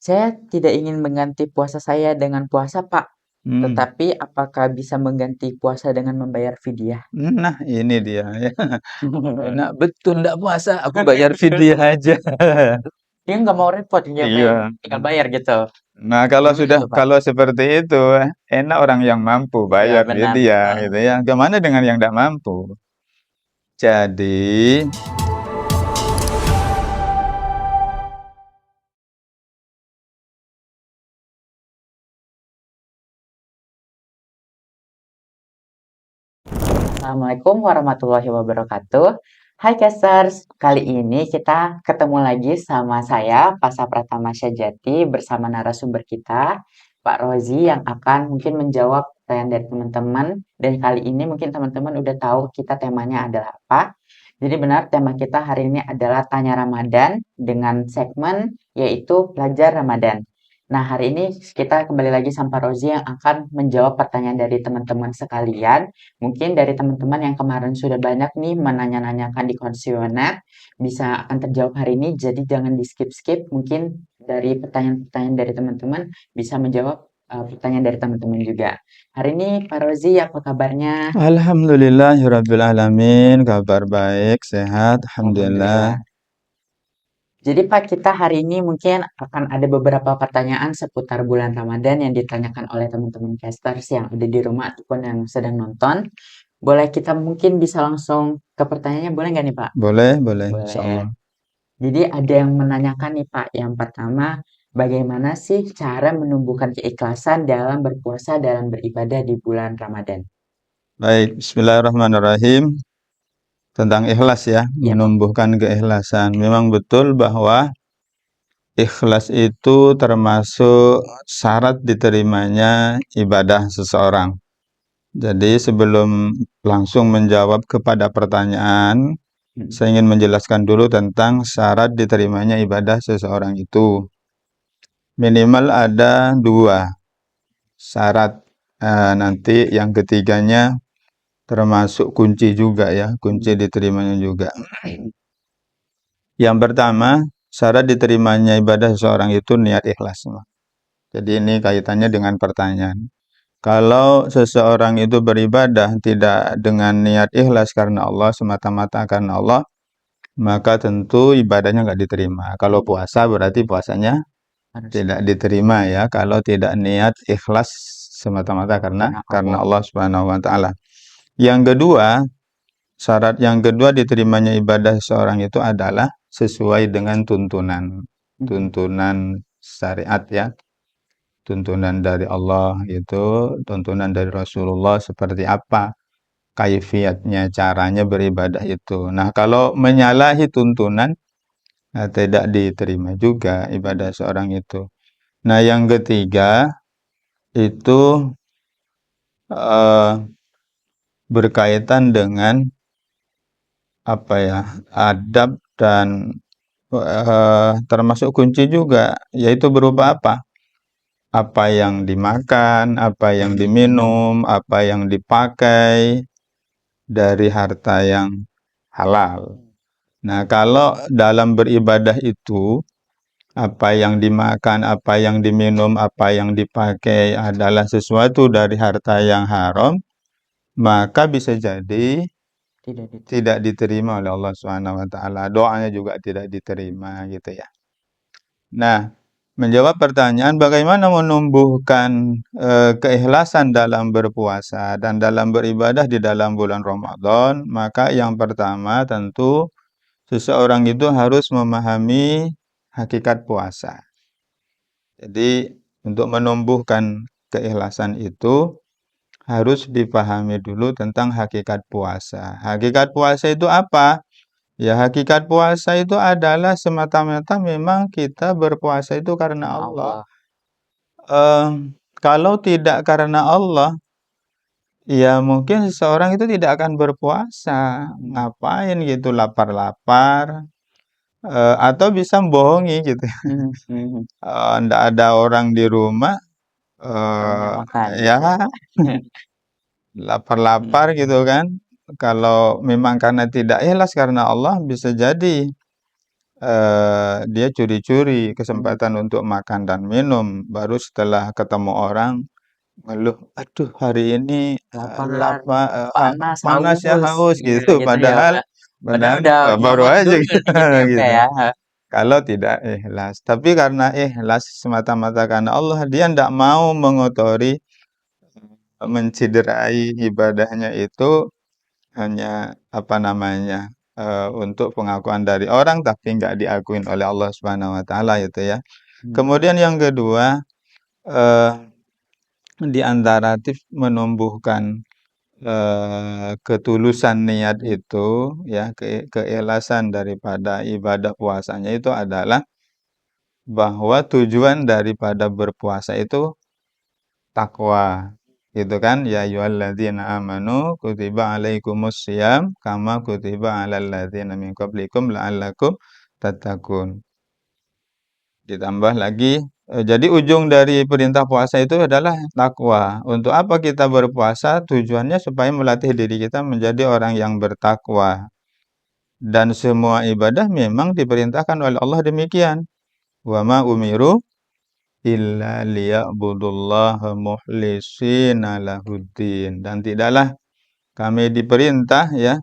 Saya tidak ingin mengganti puasa saya dengan puasa, Pak. Hmm. Tetapi apakah bisa mengganti puasa dengan membayar fidyah? Nah, ini dia ya. Enak betul ndak puasa, aku bayar fidyah aja. Dia nggak mau repot, dia Iya. tinggal bayar gitu. Nah, kalau Gimana sudah tuh, Pak? kalau seperti itu, enak orang yang mampu Iya, bayar benar. fidyah Heeh. gitu ya. Gimana dengan yang tidak mampu? Jadi, Assalamualaikum warahmatullahi wabarakatuh. Hai Casters, kali ini kita ketemu lagi sama saya, Pasa Pratama Syajati, bersama narasumber kita, Pak Rozi, yang akan mungkin menjawab pertanyaan dari teman-teman. Dan kali ini mungkin teman-teman udah tahu kita temanya adalah apa. Jadi benar, tema kita hari ini adalah Tanya Ramadan dengan segmen yaitu Pelajar Ramadan. Nah, hari ini kita kembali lagi sama Pak Rozi yang akan menjawab pertanyaan dari teman-teman sekalian. Mungkin dari teman-teman yang kemarin sudah banyak nih menanya-nanyakan di kuesioner, bisa akan terjawab hari ini, jadi jangan di-skip-skip. Mungkin dari pertanyaan-pertanyaan dari teman-teman bisa menjawab pertanyaan dari teman-teman juga. Hari ini Pak Rozi, apa kabarnya? alhamdulillahirabbil alamin, kabar baik, sehat, alhamdulillah. Alhamdulillah. Jadi Pak, kita hari ini mungkin akan ada beberapa pertanyaan seputar bulan Ramadan yang ditanyakan oleh teman-teman casters yang ada di rumah ataupun yang sedang nonton. Boleh kita mungkin bisa langsung ke pertanyaannya, boleh nggak nih Pak? Boleh, boleh, Boleh. insyaallah. Jadi ada yang menanyakan nih Pak, yang pertama, bagaimana sih cara menumbuhkan keikhlasan dalam berpuasa dalam beribadah di bulan Ramadan? Baik, bismillahirrahmanirrahim. Tentang ikhlas ya, Iya Pak. menumbuhkan keikhlasan. Memang betul bahwa ikhlas itu termasuk syarat diterimanya ibadah seseorang. Jadi sebelum langsung menjawab kepada pertanyaan, Hmm. saya ingin menjelaskan dulu tentang syarat diterimanya ibadah seseorang itu. Minimal ada dua syarat. Nanti yang ketiganya termasuk kunci juga ya, kunci diterimanya juga. Yang pertama, syarat diterimanya ibadah seseorang itu niat ikhlas. Jadi ini kaitannya dengan pertanyaan. Kalau seseorang itu beribadah tidak dengan niat ikhlas karena Allah, semata-mata karena Allah, maka tentu ibadahnya nggak diterima. Kalau puasa berarti puasanya Harus tidak diterima ya, kalau tidak niat ikhlas semata-mata karena karena karena Allah. Allah Subhanahu wa taala. Yang kedua, syarat yang kedua diterimanya ibadah seseorang itu adalah sesuai dengan tuntunan Hmm. tuntunan syariat ya. Tuntunan dari Allah itu, tuntunan dari Rasulullah seperti apa kaifiatnya, caranya beribadah itu. Nah, kalau menyalahi tuntunan, tidak diterima juga ibadah seorang itu. Nah, yang ketiga itu eh, berkaitan dengan apa ya, adab dan termasuk kunci juga, yaitu berupa apa? Apa yang dimakan, apa yang diminum, apa yang dipakai dari harta yang halal. Nah, kalau dalam beribadah itu, apa yang dimakan, apa yang diminum, apa yang dipakai adalah sesuatu dari harta yang haram, maka bisa jadi Tidak diterima. tidak diterima oleh Allah Subhanahu wa taala. Doanya juga tidak diterima gitu ya. Nah, menjawab pertanyaan bagaimana menumbuhkan keikhlasan dalam berpuasa dan dalam beribadah di dalam bulan Ramadan, maka yang pertama tentu seseorang itu harus memahami hakikat puasa. Jadi, untuk menumbuhkan keikhlasan itu harus dipahami dulu tentang hakikat puasa. Hakikat puasa itu apa? Ya, hakikat puasa itu adalah semata-mata memang kita berpuasa itu karena Karena Allah. Allah. Kalau tidak karena Allah, ya mungkin seseorang itu tidak akan berpuasa. Hmm. Ngapain gitu lapar-lapar, atau bisa membohongi gitu. Hmm. Hmm. Ndak ada orang di rumah, Banyak eee, makan ya gitu. lapar-lapar Hmm. gitu kan. Kalau memang karena tidak ikhlas karena Allah, bisa jadi dia curi-curi kesempatan untuk makan dan minum, baru setelah ketemu orang ngeluh, "Aduh hari ini, Lapar, panas, panas ya, haus, haus," gitu. gitu ya, Padahal Pak. Padahal udah baru nyomot aja dulu nih gitu ya, Kak, gitu. ya? Kalau tidak ikhlas. Tapi karena ikhlas semata-mata karena Allah, dia ndak mau mengotori, menciderai ibadahnya itu hanya, apa namanya, untuk pengakuan dari orang, tapi nggak diakuin oleh Allah Subhanahu wa taala, gitu ya. Mmm, Kemudian yang kedua, eee, di antara tips menumbuhkan, ketulusan niat itu, ya, keikhlasan daripada ibadah puasanya itu adalah bahwa tujuan daripada berpuasa itu takwa, gitu kan. Ya ayyuhalladzina amanu kutiba alaikumussyam kama kutiba alal ladzina min qablikum la'allakum tattaqun. Ditambah lagi, jadi ujung dari perintah puasa itu adalah takwa. Untuk apa kita berpuasa? Tujuannya supaya melatih diri kita menjadi orang yang bertakwa. Dan semua ibadah memang diperintahkan oleh Allah demikian. Wa ma umiru illa liya'budullaha mukhlishina lahuddin. Dan tidaklah kami diperintah ya,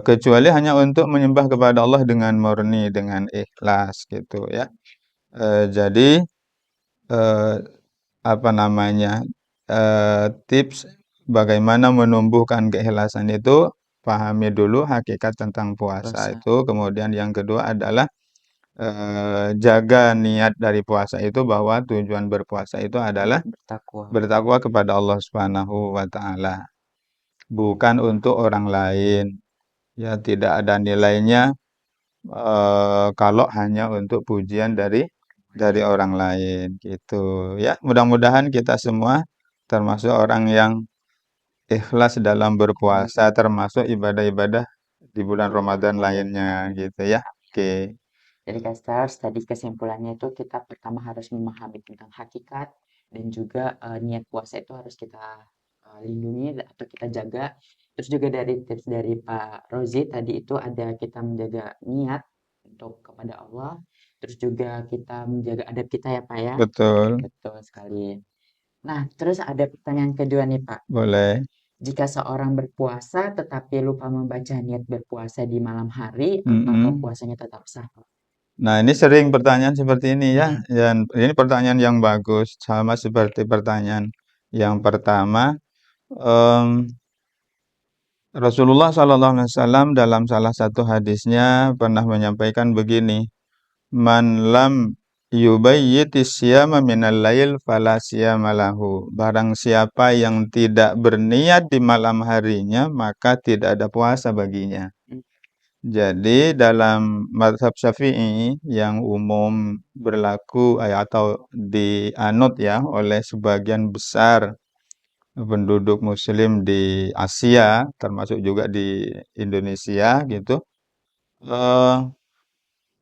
kecuali hanya untuk menyembah kepada Allah dengan murni, dengan ikhlas gitu ya. Jadi, eee, apa namanya, tips bagaimana menumbuhkan keikhlasan itu, pahami dulu hakikat tentang puasa puasa, itu, kemudian yang kedua adalah jaga niat dari puasa itu bahwa tujuan berpuasa itu adalah untuk bertakwa. bertakwa kepada Allah Subhanahu wa taala, bukan untuk orang lain. Ya tidak ada nilainya, kalau hanya untuk pujian dari orang lain, gitu. Ya, mudah-mudahan kita semua termasuk orang yang ikhlas dalam berpuasa, Amin. termasuk ibadah-ibadah di bulan Ramadan Ramadan, lainnya, amin. gitu ya. Oke, Jadi Kastars, tadi kesimpulannya itu kita pertama harus memahami tentang hakikat dan juga niat puasa itu harus kita lindungi atau kita jaga. Terus juga dari tips dari Pak Rozi tadi itu ada kita menjaga niat untuk kepada Allah. Terus juga kita menjaga adab kita ya Pak ya. betul, Betul sekali. Nah, terus ada pertanyaan kedua nih Pak. boleh. Jika seorang berpuasa tetapi lupa membaca niat berpuasa di malam hari, apakah Mhm. puasanya tetap sah, Pak? Nah, ini sering pertanyaan seperti ini ya, Mhm. dan ini pertanyaan yang bagus, sama seperti pertanyaan yang pertama. Mmm, Rasulullah SAW dalam salah satu hadisnya pernah menyampaikan begini, "Man lam yubayyitis syiyama minal lail fala syiyama lahu." Barang siapa yang tidak berniat di malam harinya, maka tidak ada puasa baginya. Mmm, Jadi dalam mazhab Syafi'i yang umum berlaku, atau dianut ya oleh sebagian besar penduduk muslim di Asia, termasuk juga di Indonesia gitu, eee,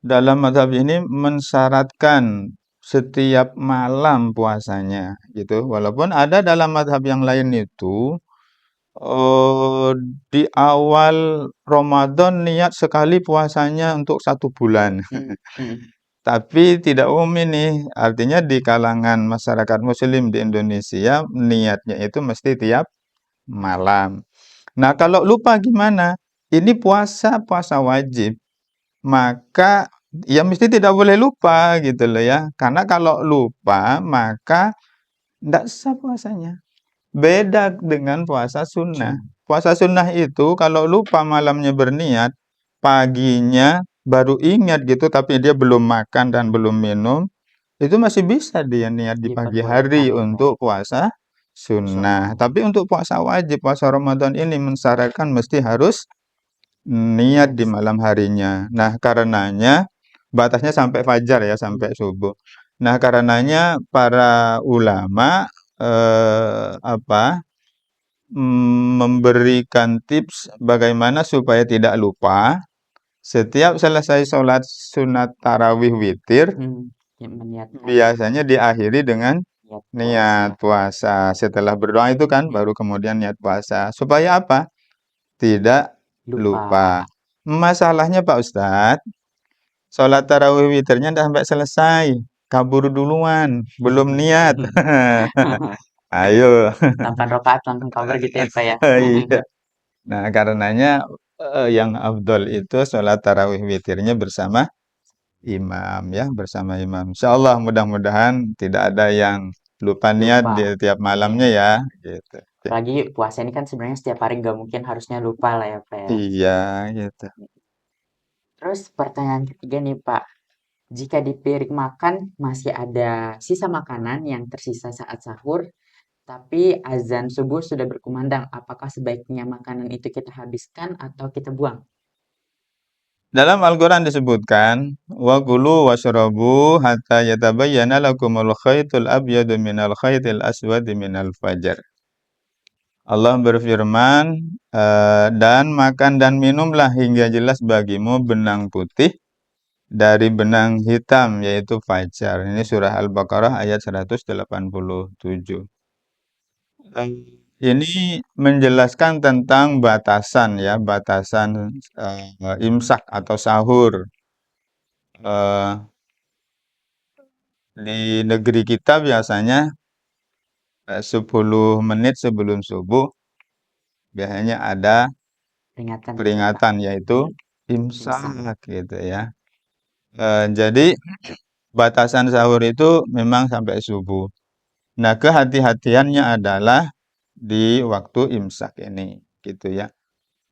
dalam mazhab ini mensyaratkan setiap malam puasanya gitu. Walaupun ada dalam mazhab yang lain itu, Eee, di awal Ramadan niat sekali puasanya untuk 1 bulan. mhm. Tapi tidak umum ini, artinya di kalangan masyarakat muslim di Indonesia, niatnya itu mesti tiap malam. Nah, kalau lupa gimana? Ini puasa, puasa wajib, maka ya mesti tidak boleh lupa gitu loh ya. Karena kalau lupa, maka ndak sah puasanya. Beda dengan puasa sunnah. Sun Puasa sunnah itu kalau lupa malamnya berniat, paginya baru ingat gitu tapi dia belum makan dan belum minum, itu masih bisa dia niat di pagi diperbolehkan hari ya, Pak, ya? untuk puasa sunnah. Sunnah, Tapi untuk puasa wajib, puasa Ramadan ini mensyaratkan mesti harus niat niat di malam harinya. Nah, karenanya batasnya sampai fajar ya, mhm, sampai subuh. Nah, karenanya para ulama, memberikan tips bagaimana supaya tidak lupa, setiap selesai sholat sunat tarawih witir, mhm, yang meniatkan biasanya diakhiri dengan niat puasa, niat puasa. Setelah berdoa itu kan, mhm, baru kemudian niat puasa. Supaya apa? Tidak lupa, lupa. Masalahnya Pak Ustadz, sholat tarawih witirnya ndak sampai selesai, kabur duluan, belum niat. Ayo. 8 rakaat langsung kabur gitu ya, Pak, ya? Iya. Nah, karenanya yang afdol itu sholat tarawih witirnya bersama imam ya, bersama imam. Insyaallah mudah-mudahan tidak ada yang lupa niat Lupa. di tiap malamnya Amin. ya, gitu. Apalagi puasa ini kan sebenarnya setiap hari nggak mungkin harusnya lupa lah ya, Pak, ya. Iya, gitu. Terus pertanyaan ketiga nih, Pak. Jika di piring makan masih ada sisa makanan yang tersisa saat sahur, tapi azan subuh sudah berkumandang, apakah sebaiknya makanan itu kita habiskan atau kita buang? Dalam Al-Quran disebutkan, wa kulu washrabu hatta yatabayyana lakumul khaytul abyadu minal khaytil aswadi minal fajar. Allah berfirman, dan makan dan minumlah hingga jelas bagimu benang putih dari benang hitam, yaitu fajar. Ini surah Al-Baqarah ayat 187. Ini menjelaskan tentang batasan ya, batasan imsak atau sahur. Eh, di negeri kita biasanya 10 menit sebelum subuh biasanya ada Peringatan gitu ya, Pak. peringatan yaitu Imsak. imsak gitu ya. Jadi batasan sahur itu memang sampai subuh. Nah, kehati-hatiannya adalah di waktu imsak ini gitu ya.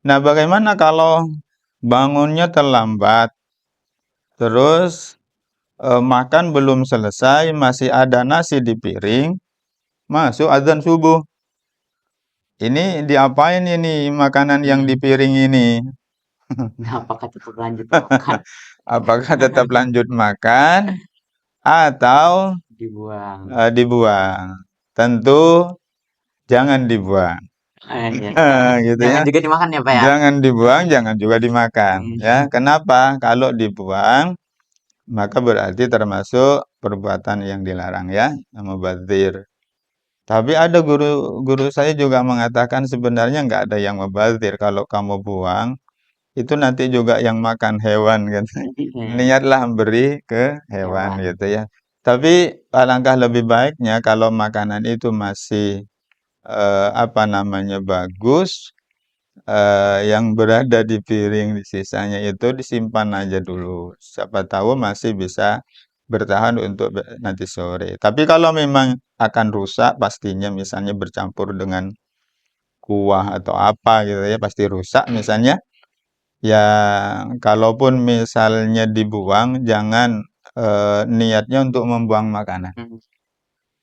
Nah, bagaimana kalau bangunnya terlambat, terus makan belum selesai, masih ada nasi di piring, masuk azan subuh. Ini diapain ini makanan yang di piring ini? Nah, apakah tetap lanjut makan? Apakah tetap lanjut makan atau Dibuang. dibuang? Tentu jangan dibuang. Iya. Gitu Jangan ya. juga dimakan ya, Pak, ya? Jangan dibuang, jangan juga dimakan ya. Hmm. Kenapa? Kalau dibuang maka berarti termasuk perbuatan yang dilarang ya, mubadzir. Tapi ada guru saya juga mengatakan sebenarnya nggak ada yang mubadzir. Kalau kamu buang, itu nanti juga yang makan hewan gitu. Niatlah memberi ke hewan Hewan. gitu ya. Tapi alangkah lebih baiknya kalau makanan itu masih apa namanya bagus, yang berada di piring di sisanya itu disimpan aja dulu. Siapa tahu masih bisa bertahan untuk nanti sore. Tapi kalau memang akan rusak pastinya misalnya bercampur dengan kuah atau apa gitu ya pasti rusak misalnya. Ya kalaupun misalnya dibuang jangan niatnya untuk membuang makanan. Hmm.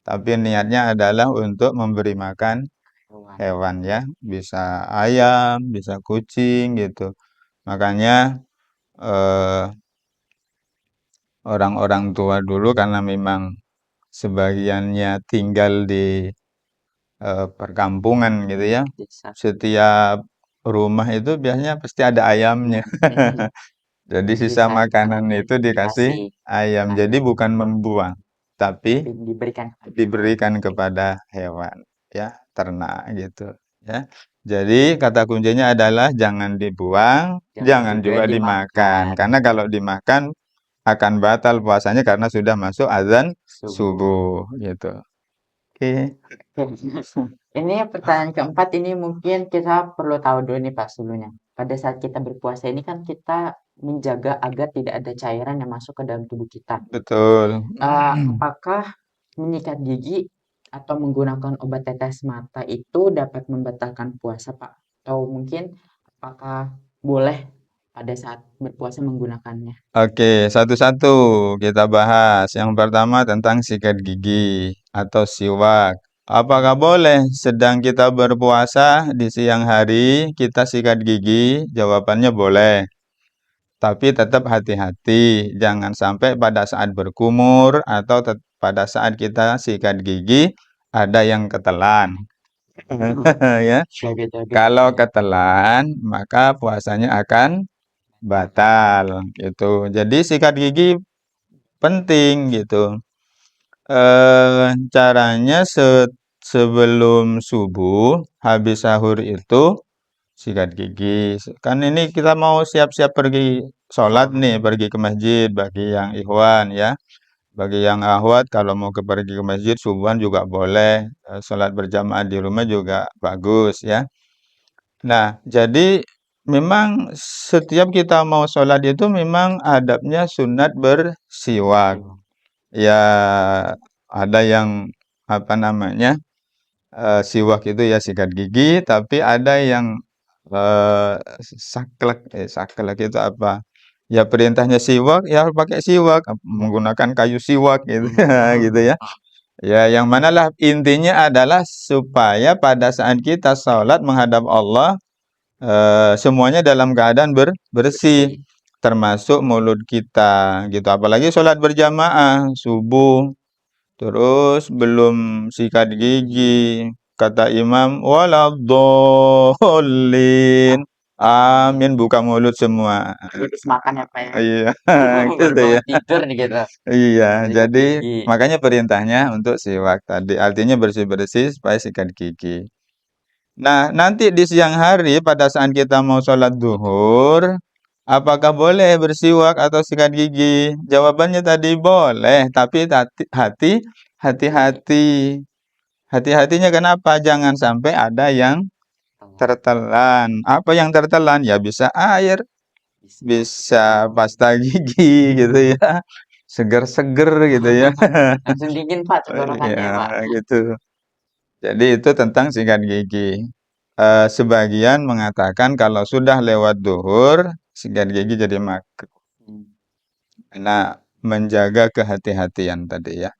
Tapi niatnya adalah untuk memberi makan Hewan. hewan ya, bisa ayam, bisa kucing gitu. Makanya eh, orang-orang tua dulu karena memang sebagiannya tinggal di perkampungan gitu ya. Bisa. Setiap rumah itu biasanya pasti ada ayamnya. Jadi sisa Sisa makanan makanan itu dikasih dikasih ayam. Jadi ayam, bukan membuang, tapi tapi diberikan kepada hewan. diberikan kepada hewan ya, ternak gitu ya. Jadi kata kuncinya adalah jangan dibuang, jangan Juga juga dimakan. dimakan. Karena kalau dimakan akan batal puasanya karena sudah masuk azan Subuh. subuh gitu. Oke. Ini pertanyaan keempat ini mungkin kita perlu tahu dulu nih, Pak, sebelumnya. Pada saat kita berpuasa ini kan kita menjaga agar tidak ada cairan yang masuk ke dalam tubuh kita. Betul. Apakah menyikat gigi atau menggunakan obat tetes mata itu dapat membatalkan puasa, Pak? Atau mungkin apakah boleh pada saat berpuasa menggunakannya? Oke, satu-satu kita bahas. Yang pertama tentang sikat gigi atau siwak. Apakah boleh sedang kita berpuasa di siang hari kita sikat gigi? Jawabannya boleh. Tapi tetap hati-hati. Jangan sampai pada saat berkumur atau pada saat kita sikat gigi ada yang ketelan. Ya. Jaga-jaga Kalau gitu ya. ketelan, maka puasanya akan batal gitu. Jadi sikat gigi penting gitu. Caranya sebelum subuh habis sahur itu sikat gigi. Kan ini kita mau siap-siap pergi sholat nih, pergi ke masjid bagi yang ikhwan ya. Bagi yang akhwat kalau mau pergi ke masjid subuhan juga boleh, sholat berjamaah di rumah juga bagus ya. Nah, jadi memang setiap kita mau sholat itu memang adabnya sunat bersiwak. Ya, ada yang apa namanya, siwak itu ya sikat gigi, tapi ada yang saklek itu apa? Ya perintahnya siwak, ya harus pakai siwak, menggunakan kayu siwak gitu, gitu ya. Ya, yang manalah intinya adalah supaya pada saat kita sholat menghadap Allah, semuanya dalam keadaan bersih, termasuk mulut kita, gitu. Apalagi sholat berjamaah, subuh, terus belum sikat gigi, kata imam, waladhdallin. Amin, buka mulut semua. Habis makan ya Pak ya. Iya, Baru gitu ya. bangun tidur nih gitu. Iya, Sikat jadi gigi. makanya perintahnya untuk siwak tadi, artinya bersih-bersih supaya sikat gigi. Nah, nanti di siang hari pada saat kita mau sholat duhur, apakah boleh bersiwak atau sikat gigi? Jawabannya tadi boleh, tapi hati-hati. Hati-hatinya kenapa? Jangan sampai ada yang tertelan. Apa yang tertelan? Ya bisa air, bisa pasta gigi gitu ya. Seger-seger gitu ya. Langsung dingin Pak tenggorokannya Pak. Ya, gitu. Jadi itu tentang sikat gigi. Sebagian mengatakan kalau sudah lewat duhur, sikat gigi jadi makruh. Nah, menjaga kehati-hatian tadi ya.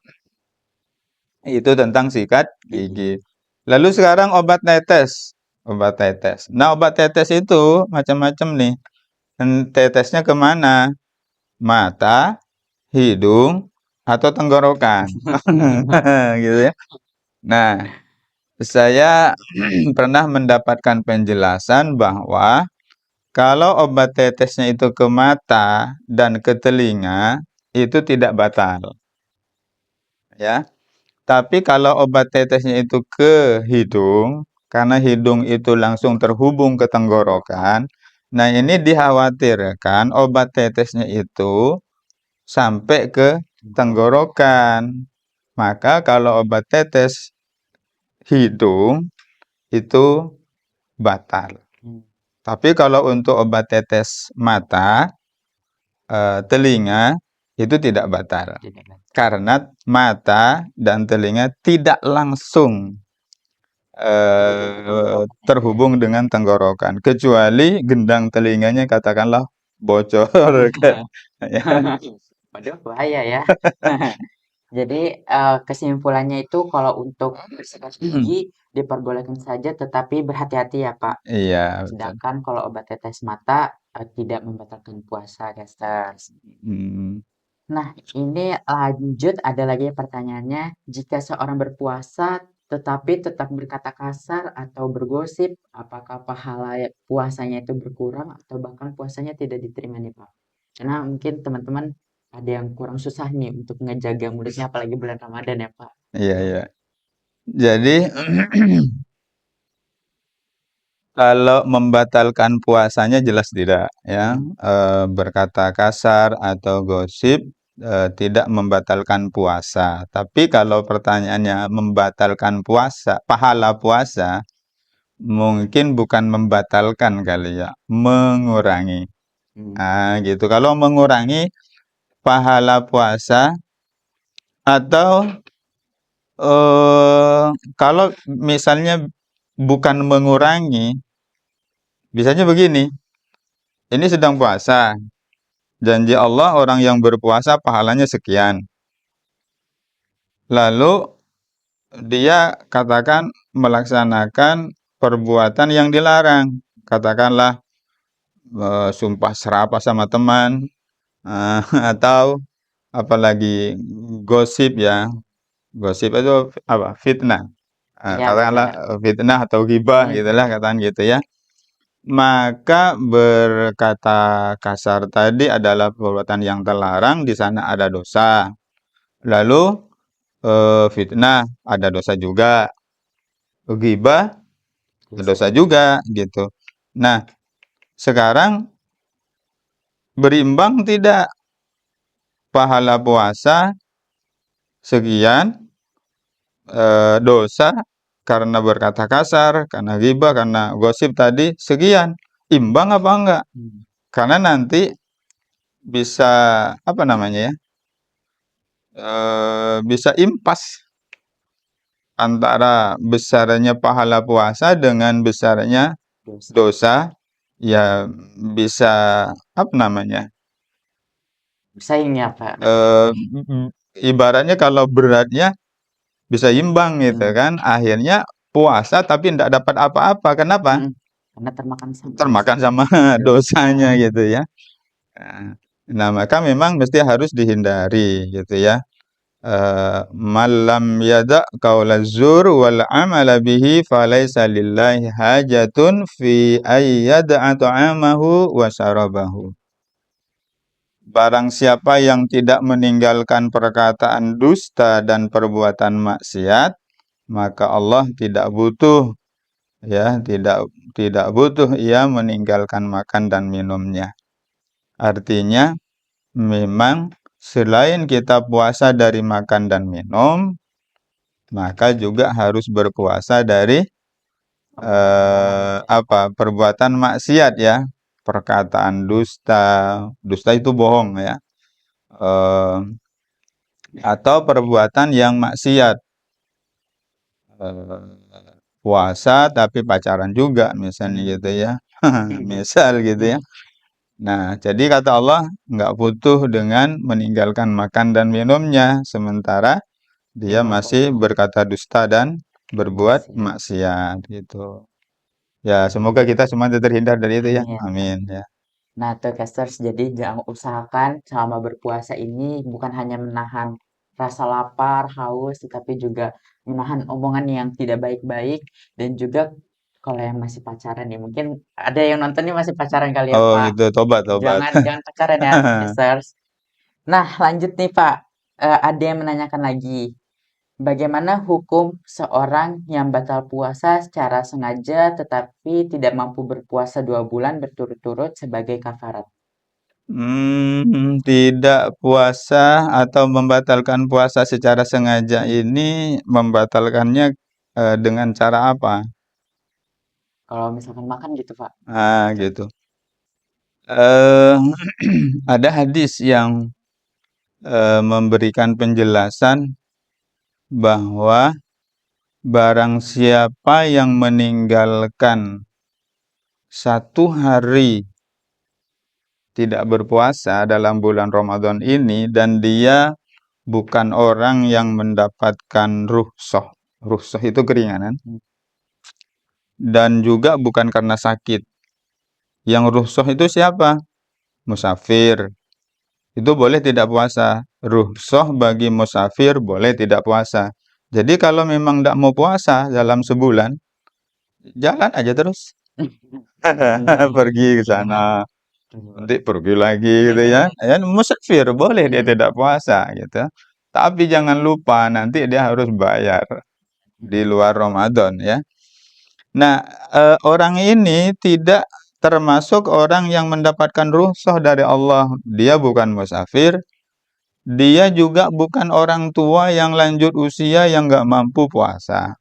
Itu tentang sikat gigi. Lalu sekarang obat tetes. Obat tetes. Nah, obat tetes itu macam-macam nih. Tetesnya kemana? Mata, hidung, atau tenggorokan. Gitu ya. Nah, saya pernah mendapatkan penjelasan bahwa kalau obat tetesnya itu ke mata dan ke telinga, itu tidak batal. Ya. Tapi kalau obat tetesnya itu ke hidung, karena hidung itu langsung terhubung ke tenggorokan, nah ini dikhawatirkan obat tetesnya itu sampai ke tenggorokan. Maka kalau obat tetes hidung itu batal. Tapi kalau untuk obat tetes mata, telinga itu tidak batal. Karena mata dan telinga tidak langsung terhubung dengan tenggorokan, kecuali gendang telinganya katakanlah bocor. Ya. Waduh, bahaya ya. Jadi kesimpulannya itu kalau untuk sikat gigi diperbolehkan saja tetapi berhati-hati ya Pak. Iya, betul. Sedangkan kalau obat tetes mata tidak membatalkan puasa, guys. Nah, ini lanjut ada lagi pertanyaannya, jika seorang berpuasa tetapi tetap berkata kasar atau bergosip, apakah pahala puasanya itu berkurang atau bahkan puasanya tidak diterima nih Pak? Karena mungkin teman-teman ada yang kurang susah nih untuk ngejaga mulutnya apalagi bulan Ramadan ya Pak. Iya, iya. Jadi kalau membatalkan puasanya jelas tidak ya. Berkata kasar atau gosip tidak membatalkan puasa. Tapi kalau pertanyaannya membatalkan puasa, pahala puasa, mungkin bukan membatalkan kali ya, mengurangi. Nah, gitu. Kalau mengurangi pahala puasa atau kalau misalnya bukan mengurangi, biasanya begini, ini sedang puasa. Janji Allah orang yang berpuasa pahalanya sekian. Lalu dia katakan melaksanakan perbuatan yang dilarang. Katakanlah sumpah serapah sama teman, atau apalagi gosip ya. Gosip itu apa? Fitnah. Iya, Katakanlah fitnah atau ghibah gitulah katakan gitu ya. Maka berkata kasar tadi adalah perbuatan yang terlarang, di sana ada dosa. Lalu fitnah ada dosa juga, ghibah ada dosa juga gitu. Nah, sekarang berimbang tidak pahala puasa sekian, dosa karena berkata kasar, karena ghibah, karena gosip tadi sekian, imbang apa enggak? Karena nanti bisa apa namanya ya? Bisa impas antara besarnya pahala puasa dengan besarnya Dosa. dosa, ya bisa apa namanya? Bersaing ya, Pak. Ibaratnya kalau beratnya bisa imbang gitu kan. Akhirnya puasa tapi tidak dapat apa-apa. Kenapa? Karena termakan sama Termakan sama dosanya gitu ya. Nah, maka memang mesti harus dihindari gitu ya. Malam yada qaulaz zur wal amala bihi falaysa lillahi hajatun fi ayyad'a ta'amahu wa syarabahu. Barang siapa yang tidak meninggalkan perkataan dusta dan perbuatan maksiat, maka Allah tidak butuh ya, tidak butuh ia meninggalkan makan dan minumnya. Artinya memang selain kita puasa dari makan dan minum, maka juga harus berpuasa dari perbuatan maksiat ya, perkataan dusta, dusta itu bohong ya, atau perbuatan yang maksiat, puasa tapi pacaran juga misalnya gitu ya, misal gitu ya. Nah, jadi kata Allah nggak butuh dengan meninggalkan makan dan minumnya, sementara dia masih berkata dusta dan berbuat maksiat gitu. Ya, semoga kita semua terhindar dari itu ya. Amin ya. Nah, tuh casters, jadi jangan usahakan selama berpuasa ini bukan hanya menahan rasa lapar, haus, tetapi juga menahan omongan yang tidak baik-baik dan juga kalau yang masih pacaran nih, mungkin ada yang nonton nih masih pacaran kali ya, Oh, Pak. itu tobat. Jangan pacaran ya, casters. Nah, lanjut nih, Pak. Ada yang menanyakan lagi. Bagaimana hukum seorang yang batal puasa secara sengaja tetapi tidak mampu berpuasa 2 bulan berturut-turut sebagai kafarat? Tidak puasa atau membatalkan puasa secara sengaja ini membatalkannya dengan cara apa? Kalau misalkan makan gitu, Pak. Gitu. Ada hadis yang memberikan penjelasan bahwa barang siapa yang meninggalkan 1 hari tidak berpuasa dalam bulan Ramadan ini dan dia bukan orang yang mendapatkan rukhsah. Rukhsah itu keringanan. Dan juga bukan karena sakit. Yang rukhsah itu siapa? Musafir. Itu boleh tidak puasa. Rukhsah bagi musafir boleh tidak puasa. Jadi kalau memang tidak mau puasa dalam sebulan, jalan aja terus. Pergi ke sana, nanti pergi lagi gitu ya. Ya musafir boleh dia tidak puasa gitu. Tapi jangan lupa nanti dia harus bayar di luar Ramadan ya. Nah, orang ini tidak termasuk orang yang mendapatkan rukhsah dari Allah. Dia bukan musafir, dia juga bukan orang tua yang lanjut usia yang nggak mampu puasa.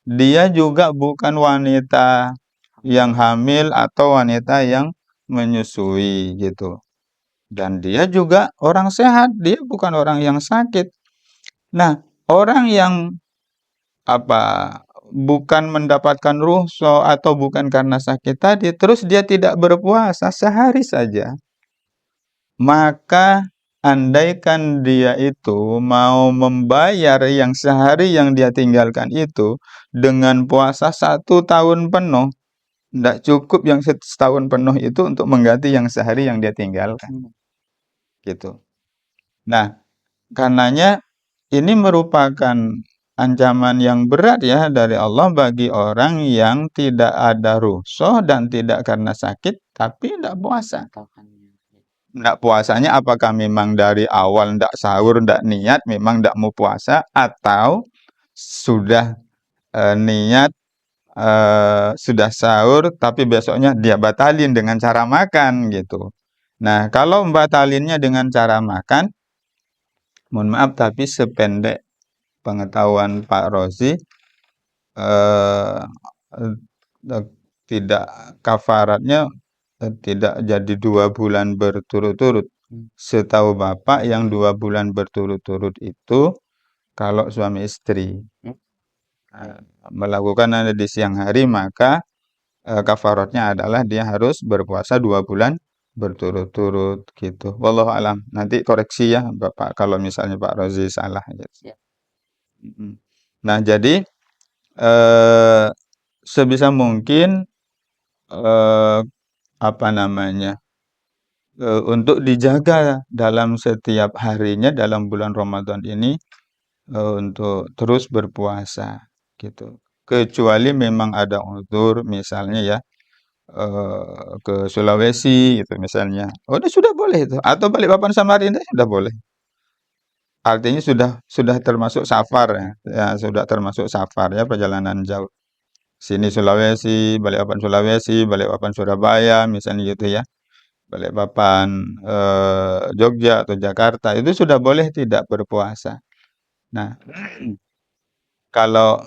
Dia juga bukan wanita yang hamil atau wanita yang menyusui gitu. Dan dia juga orang sehat, dia bukan orang yang sakit. Nah, orang yang bukan mendapatkan rukhsah atau bukan karena sakit tadi, terus dia tidak berpuasa sehari saja, maka andaikan dia itu mau membayar yang sehari yang dia tinggalkan itu dengan puasa 1 tahun penuh, tidak cukup yang setahun penuh itu untuk mengganti yang sehari yang dia tinggalkan. Gitu. Nah, karenanya ini merupakan ancaman yang berat ya dari Allah bagi orang yang tidak ada rukhsah dan tidak karena sakit tapi tidak puasa. Tidak puasanya apakah memang dari awal tidak sahur, tidak niat, memang tidak mau puasa, atau sudah niat sudah sahur tapi besoknya dia batalin dengan cara makan gitu. Nah, kalau batalinnya dengan cara makan, mohon maaf tapi sependek pengetahuan Pak Rozi, eh, eh, tidak kafaratnya tidak jadi 2 bulan berturut-turut. Setahu Bapak yang 2 bulan berturut-turut itu kalau suami istri melakukan di siang hari, maka kafaratnya adalah dia harus berpuasa 2 bulan berturut-turut gitu. Wallahu alam. Nanti koreksi ya Bapak kalau misalnya Pak Rozi salah gitu. Ya. Nah, jadi eh, sebisa mungkin eh, apa namanya untuk dijaga dalam setiap harinya dalam bulan Ramadan ini untuk terus berpuasa gitu. Kecuali memang ada uzur misalnya ya ke Sulawesi gitu misalnya. Oh, ini sudah boleh itu. Atau Balikpapan Samarinda sudah boleh. Artinya sudah termasuk safar ya. Ya, sudah termasuk safar ya perjalanan jauh. Sini Sulawesi, Balikpapan Surabaya misalnya gitu ya. Balikpapan Jogja atau Jakarta itu sudah boleh tidak berpuasa. Nah, kalau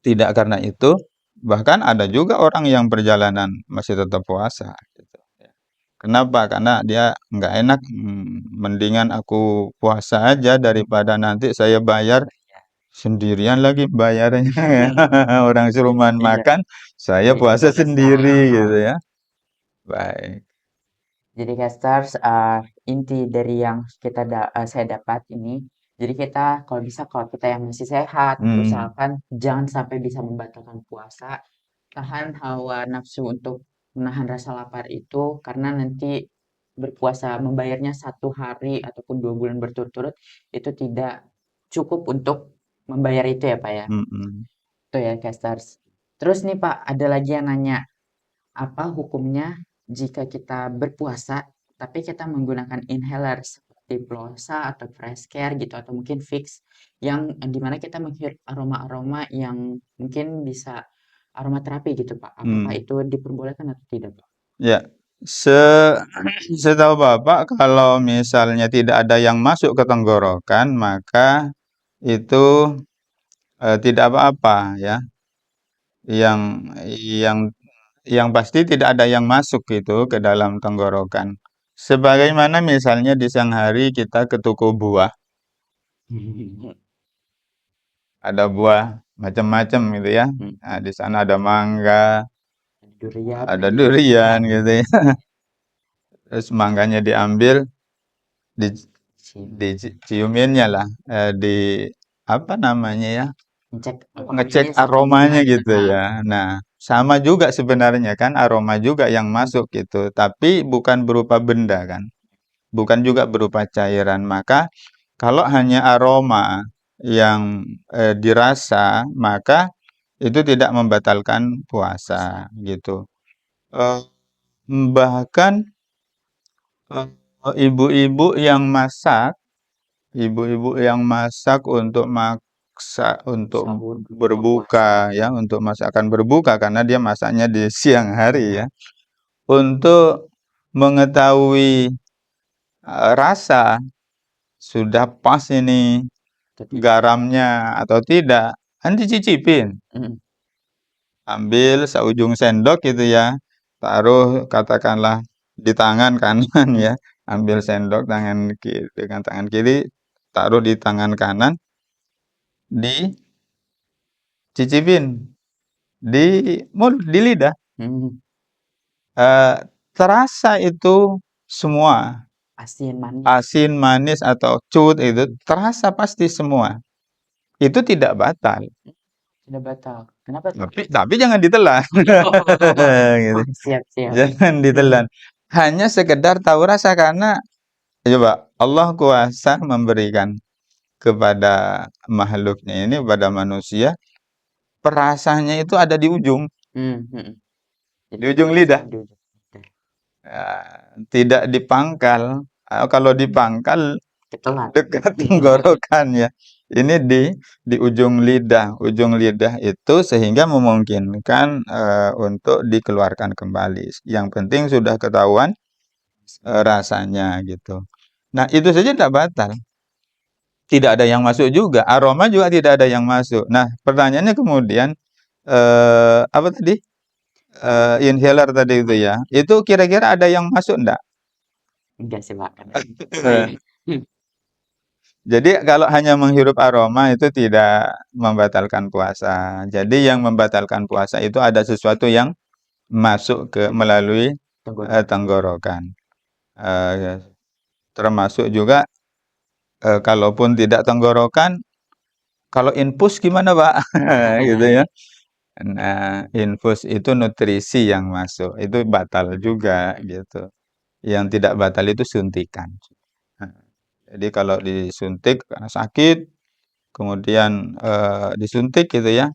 tidak karena itu, bahkan ada juga orang yang perjalanan masih tetap puasa gitu. Kenapa? Karena dia nggak enak, mendingan aku puasa aja daripada nanti saya bayar sendirian lagi bayarnya ya. Orang suruh Iya. makan, saya Jadi puasa puasa. sendiri gitu ya. Baik. Jadi casters, inti dari yang saya dapat ini, jadi kita kalau bisa kalau kita yang masih sehat, Hmm, usahakan jangan sampai bisa membatalkan puasa, tahan hawa nafsu untuk menahan rasa lapar itu, karena nanti berpuasa membayarnya 1 hari ataupun 2 bulan berturut-turut itu tidak cukup untuk membayar itu ya Pak ya. mhm. Itu ya casters. Terus nih Pak, ada lagi yang nanya, apa hukumnya jika kita berpuasa tapi kita menggunakan inhaler seperti Plosa atau fresh care gitu atau mungkin Vicks yang dimana kita menghirup aroma-aroma yang mungkin bisa aromaterapi gitu Pak. Apakah Hmm. itu diperbolehkan atau tidak Pak? Ya, se setahu Bapak kalau misalnya tidak ada yang masuk ke tenggorokan, maka itu tidak apa-apa ya. Yang yang yang pasti tidak ada yang masuk gitu ke dalam tenggorokan. Sebagaimana misalnya di siang hari kita ke toko buah, ada buah macam-macam gitu ya. Nah, di sana ada mangga, Durian, ada durian gitu ya. Terus mangganya diambil, di diciuminnya lah, di apa namanya ya, ngecek apakah ngecek ini aromanya gitu. gitu ya. Nah, sama juga sebenarnya kan aroma juga yang masuk gitu, tapi bukan berupa benda kan, bukan juga berupa cairan. Maka kalau hanya aroma yang dirasa, maka itu tidak membatalkan puasa gitu. Eh, Bahkan eh, ibu-ibu yang masak ibu-ibu yang masak untuk untuk Sahur, berbuka ya, untuk masakan berbuka karena dia masaknya di siang hari ya. Untuk mengetahui rasa sudah pas ini atau tidak. garamnya atau tidak, kan dicicipin. Mm. Ambil seujung sendok gitu ya, taruh katakanlah di tangan kanan ya, ambil sendok tangan kiri dengan tangan kiri, taruh di tangan kanan, dicicipin di mulut, di lidah, Mm. eee, terasa itu semua, Asin manis asin, manis, atau kecut itu terasa pasti semua. Itu tidak batal, tidak batal. Kenapa tuh? tapi jangan ditelan, gitu. Siap siap. Jangan ditelan. Hanya sekedar tahu rasa karena coba Allah kuasa memberikan kepada makhluknya ini, kepada manusia, perasanya itu ada Hmm, hmm. di Jadi ujung lidah. di ujung. Tidak dipangkal, kalau dipangkal Ketelan. dekat tenggorokan ya. Ini di ujung lidah. Ujung lidah itu sehingga memungkinkan, untuk dikeluarkan kembali. Yang penting sudah ketahuan, rasanya gitu. Nah, itu saja tidak batal. Tidak ada yang masuk juga, aroma juga tidak ada yang masuk. Nah, pertanyaannya kemudian, apa tadi? Inhaler tadi itu ya, itu kira-kira ada yang masuk enggak? Enggak sih, Pak. Saya. Jadi kalau hanya menghirup aroma itu tidak membatalkan puasa. Jadi yang membatalkan puasa itu ada sesuatu yang masuk ke melalui, Tenggorokan. tenggorokan. Eee, termasuk juga, kalaupun tidak tenggorokan, kalau infus gimana, Pak? Gitu ya. Nah, infus itu nutrisi yang masuk, itu batal juga gitu. Yang tidak batal itu suntikan. Nah, jadi kalau disuntik karena sakit, kemudian, disuntik gitu ya,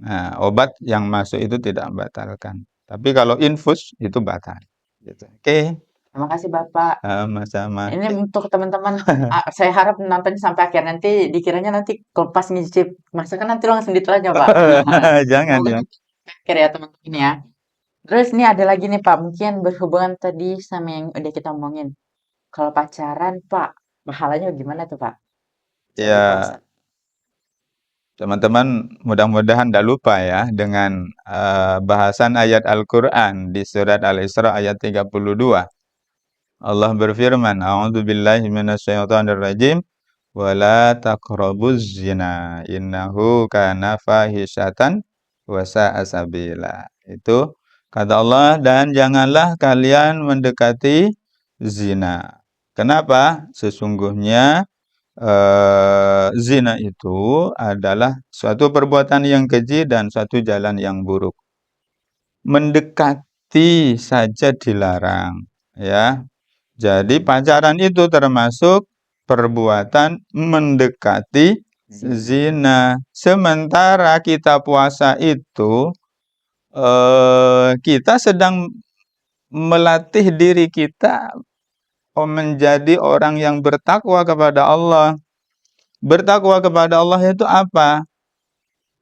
nah obat yang masuk itu tidak membatalkan. Tapi kalau infus itu batal, gitu. Oke, Terima kasih, Bapak. sama-sama. Ini untuk teman-teman, saya harap nonton sampai akhir, nanti dikiranya nanti kalau pas ngicip masakan nanti langsung ditelan ya, Pak. Jangan Semoga ya. nanti akhir ya, teman-teman ya. Terus ini ada lagi nih, Pak, mungkin berhubungan tadi sama yang udah kita omongin. Kalau pacaran, Pak, pahalanya gimana tuh, Pak? Saat berpuasa. Ya, teman-teman mudah-mudahan tidak lupa ya dengan, bahasan ayat Al-Qur'an di surat Al-Isra ayat 32. Allah berfirman, "A'udzubillahi minasyaitonirrajim, wa la taqrabuz zina, innahu kana fahisyatan wa sa'a sabila." Itu kata Allah, "Dan janganlah kalian mendekati zina." Kenapa? Sesungguhnya, zina itu adalah suatu perbuatan yang keji dan suatu jalan yang buruk. Mendekati saja dilarang, ya. Jadi pacaran itu termasuk perbuatan mendekati zina. Sementara kita puasa itu, kita sedang melatih diri kita menjadi orang yang bertakwa kepada Allah. Bertakwa kepada Allah itu apa?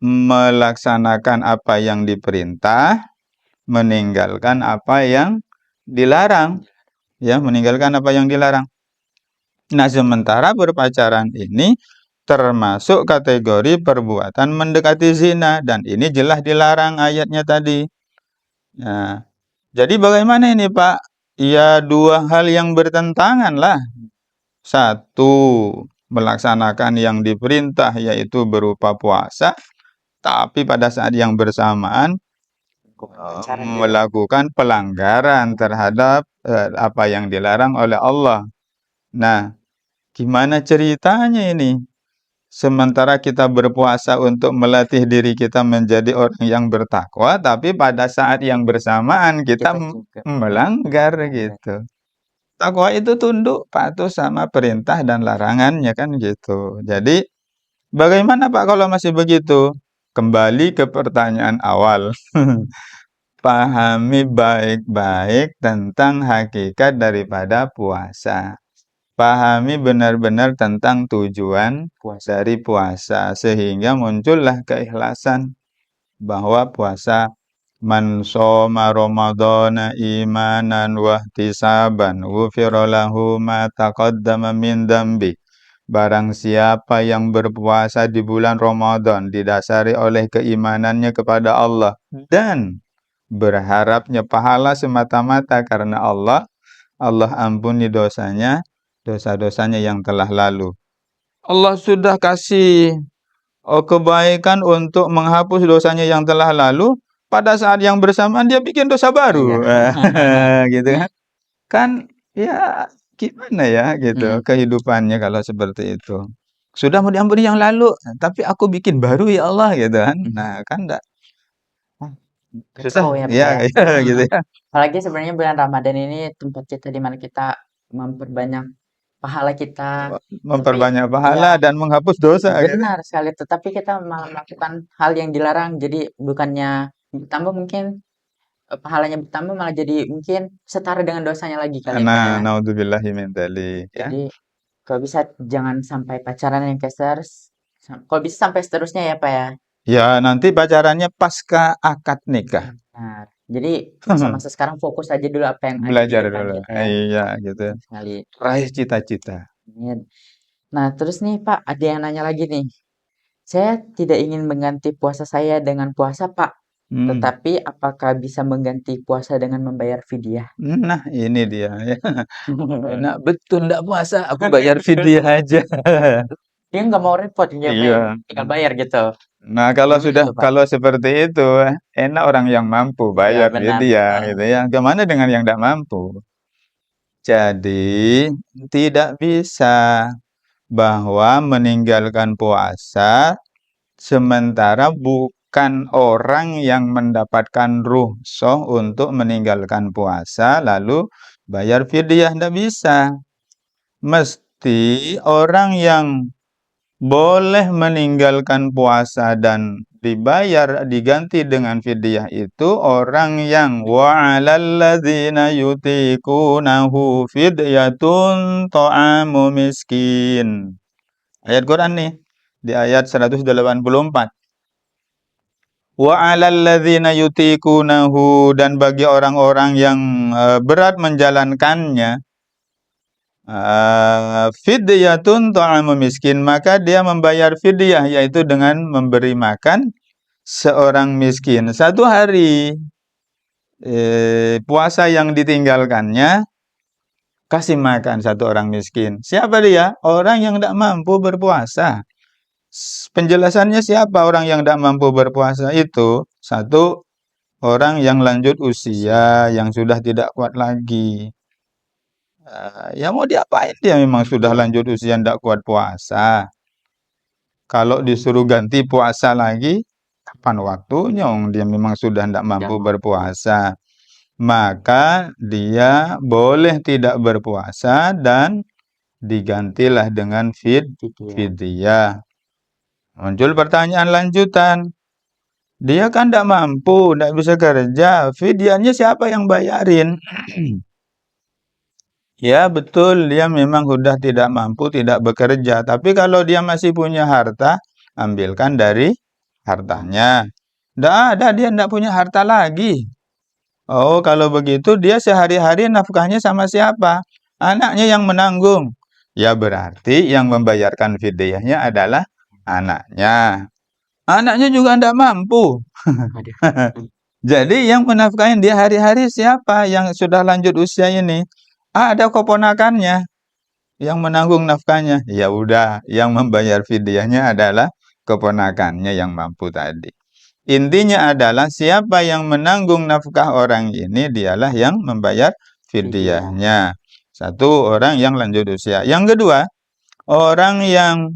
Melaksanakan apa yang diperintah, meninggalkan apa yang dilarang. Ya, meninggalkan apa yang dilarang. Nah, sementara berpacaran ini termasuk kategori perbuatan mendekati zina dan ini jelas dilarang ayatnya tadi. Nah, jadi bagaimana ini, Pak? Ya, dua hal yang bertentangan lah. Satu, melaksanakan yang diperintah yaitu berupa puasa, tapi pada saat yang bersamaan Pacaran juga. melakukan pelanggaran terhadap, apa yang dilarang oleh Allah. Nah, gimana ceritanya ini? Sementara kita berpuasa untuk melatih diri kita menjadi orang yang bertakwa, tapi pada saat yang bersamaan kita Kita juga melanggar melanggar. gitu. Takwa itu tunduk patuh sama perintah dan larangannya kan gitu. Jadi bagaimana Pak kalau masih begitu? Kembali ke pertanyaan awal. Pahami baik-baik tentang hakikat daripada puasa. Pahami benar-benar tentang tujuan Puasa. dari puasa sehingga muncullah keikhlasan bahwa puasa man shoma ramadhana imanan wa ihtisaban ghufira lahu ma taqaddama min dambi. Barang siapa yang berpuasa di bulan Ramadan didasari oleh keimanannya kepada Allah dan berharapnya pahala semata-mata karena Allah, Allah ampuni dosanya, dosa-dosanya yang telah lalu. Allah sudah kasih, kebaikan untuk menghapus dosanya yang telah lalu, pada saat yang bersamaan dia bikin dosa baru. Iya. Gitu kan. Kan ya gimana ya gitu kehidupannya kalau seperti itu. Sudah mau diampuni yang lalu, tapi aku bikin baru ya Allah gitu kan. Nah, kan enggak susah Kacau ya, Pak ya ya. gitu ya. Apalagi sebenarnya bulan Ramadan ini tempat kita di mana kita memperbanyak pahala kita. Tapi Memperbanyak ya pahala dan menghapus dosa gitu. benar sekali. Tetapi kita malah melakukan hal yang dilarang. Jadi bukannya bertambah mungkin pahalanya bertambah malah jadi mungkin setara dengan dosanya lagi kali ya, Pak ya. Nah, naudzubillahi min dzalik ya. Jadi Kalau bisa jangan sampai pacaran ya, Kasters. Kalau bisa sampai seterusnya ya, Pak ya. Ya, nanti pacarannya pasca akad nikah. Benar. Jadi masa-masa sekarang fokus aja dulu apa yang ada di Belajar depan dulu. kita ya. Iya, gitu. Penting sekali. Raih cita-cita. Amin. Nah, terus nih Pak, ada yang nanya lagi nih. Saya tidak ingin mengganti puasa saya dengan puasa, Pak. Hmm. Tetapi apakah bisa mengganti puasa dengan membayar fidyah? Nah, ini dia ya. Enak betul ndak puasa, aku bayar fidyah aja. Dia nggak mau repot, dia Iya. tinggal bayar gitu. Nah, kalau Gimana sudah tuh, Pak? kalau seperti itu, enak orang yang mampu Iya, bayar benar. fidyah Heeh. gitu ya. Gimana dengan yang tidak mampu? Jadi, tidak bisa bahwa meninggalkan puasa sementara bukan orang yang mendapatkan rukhsah untuk meninggalkan puasa lalu bayar fidyah, tidak bisa. Mesti orang yang boleh meninggalkan puasa dan diganti dengan fidyah itu orang yang wa 'alal ladzina yutiqunahu fidyatun ta'amu miskin. Ayat Quran nih di ayat 184. Wa 'alal ladzina yutiqunahu, dan bagi orang-orang yang berat menjalankannya, fidyatun ta'amu miskin, maka dia membayar fidyah, yaitu dengan memberi makan seorang miskin. Satu hari puasa yang ditinggalkannya, kasih makan satu orang miskin. Siapa dia? Orang yang tidak mampu berpuasa. Penjelasannya siapa orang yang tidak mampu berpuasa itu? Satu, orang yang lanjut usia, yang sudah tidak kuat lagi. Ya mau diapain, dia memang sudah lanjut usia tidak kuat puasa. Kalau disuruh ganti puasa lagi, kapan waktunya? Dia memang sudah tidak mampu berpuasa. Maka dia boleh tidak berpuasa dan digantilah dengan fidyah. Muncul pertanyaan lanjutan. Dia kan tidak mampu, tidak bisa kerja. Fidyahnya siapa yang bayarin? Ya betul, dia memang sudah tidak mampu, tidak bekerja. Tapi kalau dia masih punya harta, ambilkan dari hartanya. Tidak ada, dia tidak punya harta lagi. Oh, kalau begitu dia sehari-hari nafkahnya sama siapa? Anaknya yang menanggung. Ya berarti yang membayarkan fidyahnya adalah anaknya. Anaknya juga tidak mampu. Jadi yang menafkahin dia hari-hari siapa yang sudah lanjut usia ini? Ada keponakannya yang menanggung nafkahnya. Ya udah, yang membayar fidyahnya adalah keponakannya yang mampu tadi. Intinya adalah siapa yang menanggung nafkah orang ini, dialah yang membayar fidyahnya. Satu, orang yang lanjut usia. Yang kedua, orang yang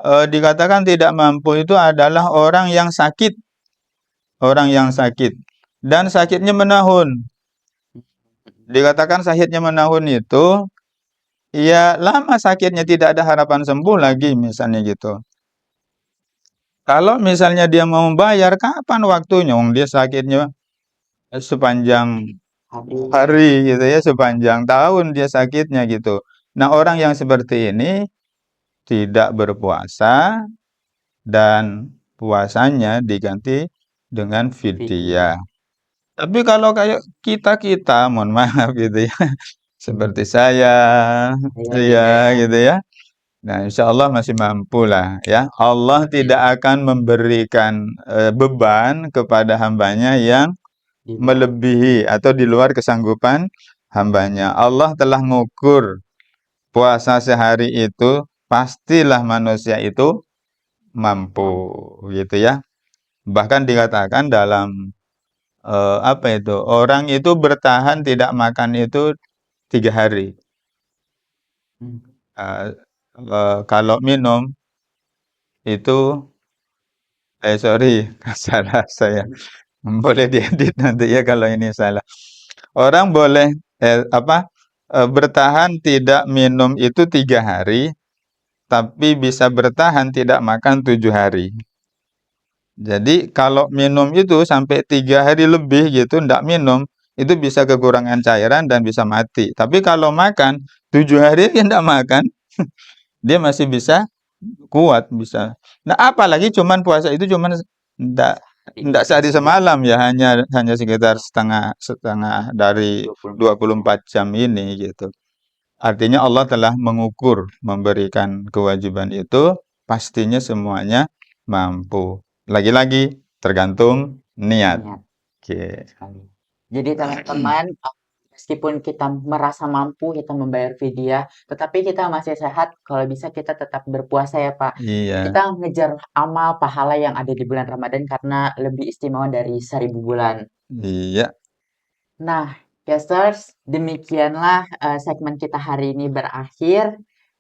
dikatakan tidak mampu itu adalah orang yang sakit. Orang yang sakit. Dan sakitnya menahun. Dikatakan sakitnya menahun itu, ya lama sakitnya, tidak ada harapan sembuh lagi, misalnya gitu. Kalau misalnya dia mau membayar, kapan waktunya? Dia sakitnya sepanjang hari gitu ya, sepanjang tahun dia sakitnya gitu. Nah, orang yang seperti ini tidak berpuasa dan puasanya diganti dengan fidyah. Tapi kalau kayak kita, mohon maaf gitu ya, seperti saya, ya gitu ya. Nah, insya Allah masih mampu lah ya. Allah tidak akan memberikan beban kepada hambanya yang melebihi atau di luar kesanggupan hambanya. Allah telah mengukur puasa sehari itu, pastilah manusia itu mampu gitu ya. Bahkan dikatakan dalam orang itu bertahan tidak makan itu 3 hari. Kalau minum itu sorry, salah saya. Boleh diedit nanti ya kalau ini salah. Orang boleh bertahan tidak minum itu 3 hari, tapi bisa bertahan tidak makan 7 hari. Jadi kalau minum itu sampai 3 hari lebih gitu, tidak minum, itu bisa kekurangan cairan dan bisa mati. Tapi kalau makan 7 hari ya tidak makan, dia masih bisa kuat, bisa. Nah, apalagi cuman puasa itu cuman ndak ndak sehari semalam ya, hanya sekitar setengah dari 24 jam. 24 jam ini gitu. Artinya Allah telah mengukur, memberikan kewajiban itu, pastinya semuanya mampu. Lagi-lagi tergantung niat. Niat Oke. sekali. Jadi teman-teman, meskipun kita merasa mampu kita membayar fidyah, tetapi kita masih sehat, kalau bisa kita tetap berpuasa ya Pak. Iya, Kita ngejar amal pahala yang ada di bulan Ramadan karena lebih istimewa dari 1000 bulan. iya, Nah, Casters, demikianlah segmen kita hari ini berakhir.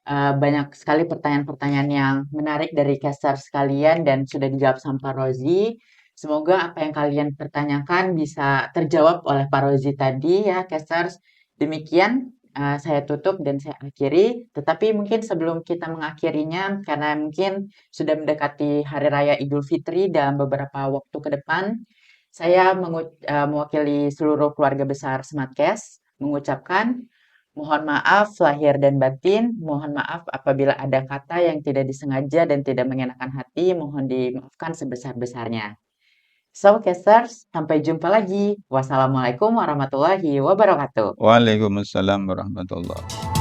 Banyak sekali pertanyaan-pertanyaan yang menarik dari Casters sekalian dan sudah dijawab sama Pak Rozi. Semoga apa yang kalian pertanyakan bisa terjawab oleh Pak Rozi tadi ya, Casters. Demikian saya tutup dan saya akhiri. Tetapi mungkin sebelum kita mengakhirinya, karena mungkin sudah mendekati Hari Raya Idul Fitri dalam beberapa waktu ke depan, saya mewakili seluruh keluarga besar Smartcast mengucapkan mohon maaf lahir dan batin, mohon maaf apabila ada kata yang tidak disengaja dan tidak mengenakan hati, mohon dimaafkan sebesar-besarnya. So, Casters, sampai jumpa lagi. Wassalamualaikum warahmatullahi wabarakatuh. waalaikumsalam warahmatullahi